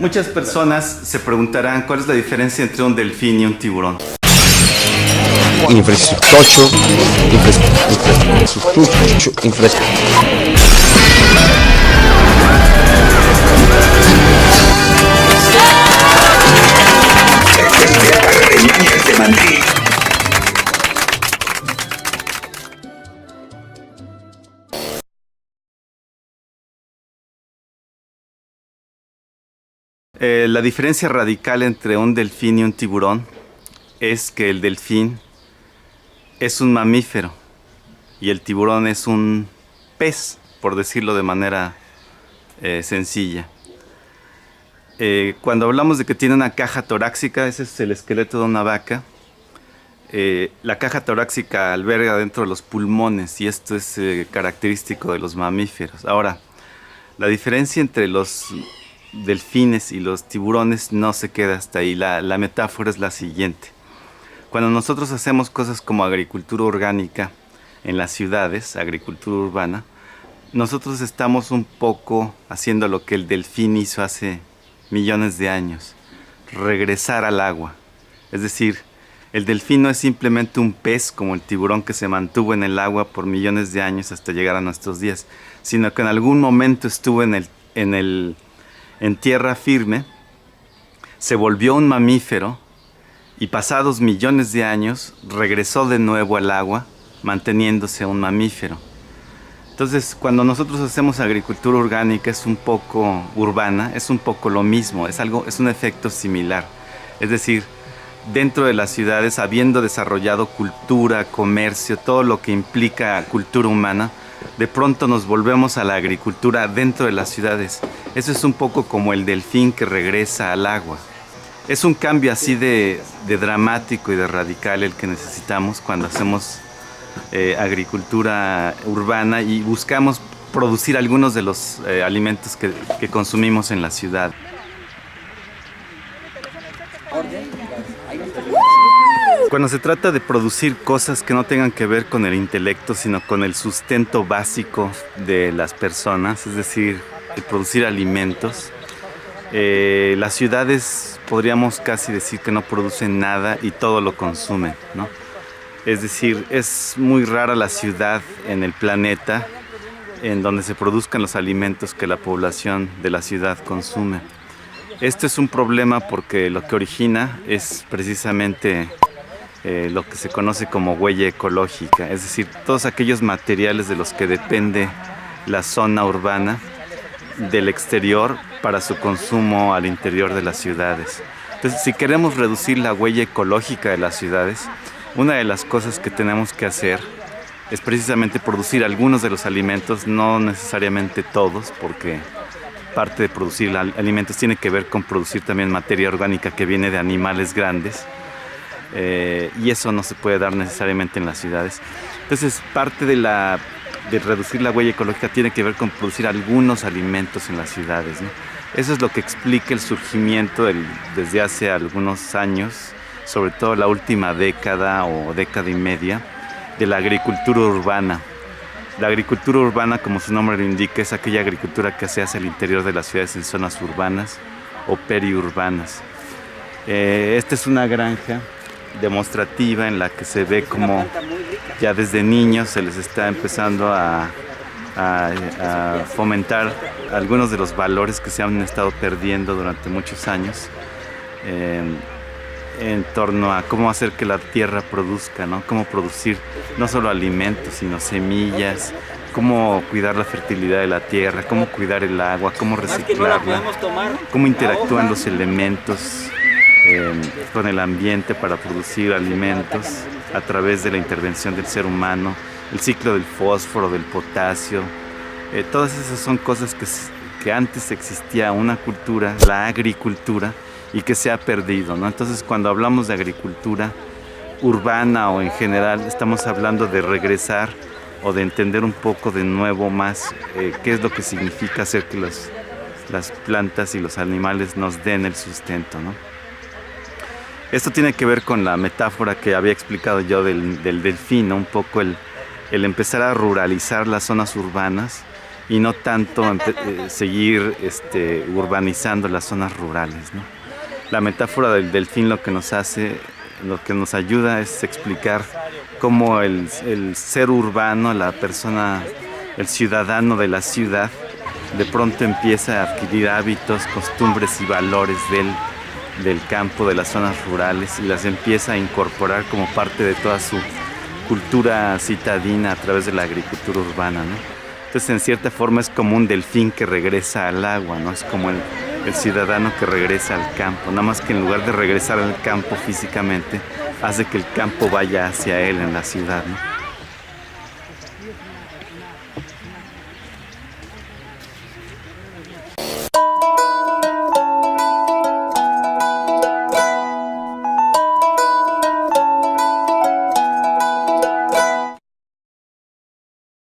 Muchas personas se preguntarán cuál es la diferencia entre un delfín y un tiburón. La diferencia radical entre un delfín y un tiburón es que el delfín es un mamífero y el tiburón es un pez, por decirlo de manera sencilla. Cuando hablamos de que tiene una caja torácica, ese es el esqueleto de una vaca. La caja torácica alberga dentro de los pulmones y esto es característico de los mamíferos. Ahora, la diferencia entre los delfines y los tiburones no se queda hasta ahí. La metáfora es la siguiente. Cuando nosotros hacemos cosas como agricultura orgánica en las ciudades, agricultura urbana, nosotros estamos un poco haciendo lo que el delfín hizo hace millones de años, regresar al agua. Es decir, el delfín no es simplemente un pez como el tiburón que se mantuvo en el agua por millones de años hasta llegar a nuestros días, sino que en algún momento estuvo en tierra firme, se volvió un mamífero y pasados millones de años regresó de nuevo al agua, manteniéndose un mamífero. Entonces, cuando nosotros hacemos agricultura orgánica es un poco urbana, es un poco lo mismo, es un efecto similar. Es decir, dentro de las ciudades, habiendo desarrollado cultura, comercio, todo lo que implica cultura humana, de pronto nos volvemos a la agricultura dentro de las ciudades. Eso es un poco como el delfín que regresa al agua. Es un cambio así de dramático y de radical el que necesitamos cuando hacemos agricultura urbana y buscamos producir algunos de los alimentos que consumimos en la ciudad. Cuando se trata de producir cosas que no tengan que ver con el intelecto, sino con el sustento básico de las personas, es decir, el producir alimentos, las ciudades podríamos casi decir que no producen nada y todo lo consumen, ¿no? Es decir, es muy rara la ciudad en el planeta en donde se produzcan los alimentos que la población de la ciudad consume. Esto es un problema porque lo que origina es precisamente lo que se conoce como huella ecológica, es decir, todos aquellos materiales de los que depende la zona urbana del exterior para su consumo al interior de las ciudades. Entonces, si queremos reducir la huella ecológica de las ciudades, una de las cosas que tenemos que hacer es precisamente producir algunos de los alimentos, no necesariamente todos, porque parte de producir alimentos tiene que ver con producir también materia orgánica que viene de animales grandes. Y eso no se puede dar necesariamente en las ciudades. Entonces, parte de reducir la huella ecológica tiene que ver con producir algunos alimentos en las ciudades, ¿no? Eso es lo que explica el surgimiento desde hace algunos años, sobre todo la última década o década y media, de la agricultura urbana. La agricultura urbana, como su nombre lo indica, es aquella agricultura que se hace al interior de las ciudades en zonas urbanas o periurbanas. Esta es una granja demostrativa en la que se ve como ya desde niños se les está empezando a fomentar algunos de los valores que se han estado perdiendo durante muchos años en torno a cómo hacer que la tierra produzca, ¿no? Cómo producir no solo alimentos, sino semillas, cómo cuidar la fertilidad de la tierra, cómo cuidar el agua, cómo reciclarla, cómo interactúan los elementos con el ambiente para producir alimentos a través de la intervención del ser humano, el ciclo del fósforo, del potasio. Todas esas son cosas que antes existía una cultura, la agricultura, y que se ha perdido, ¿no? Entonces, cuando hablamos de agricultura urbana o en general, estamos hablando de regresar o de entender un poco de nuevo más qué es lo que significa hacer que las plantas y los animales nos den el sustento, ¿no? Esto tiene que ver con la metáfora que había explicado yo del delfín, ¿no? Un poco el empezar a ruralizar las zonas urbanas y no tanto seguir urbanizando las zonas rurales, ¿no? La metáfora del delfín lo que nos hace, lo que nos ayuda es explicar cómo el ser urbano, la persona, el ciudadano de la ciudad, de pronto empieza a adquirir hábitos, costumbres y valores del campo, de las zonas rurales, y las empieza a incorporar como parte de toda su cultura citadina a través de la agricultura urbana, ¿no? Entonces, en cierta forma es como un delfín que regresa al agua, ¿no? Es como el ciudadano que regresa al campo, nada más que en lugar de regresar al campo físicamente, hace que el campo vaya hacia él en la ciudad, ¿no?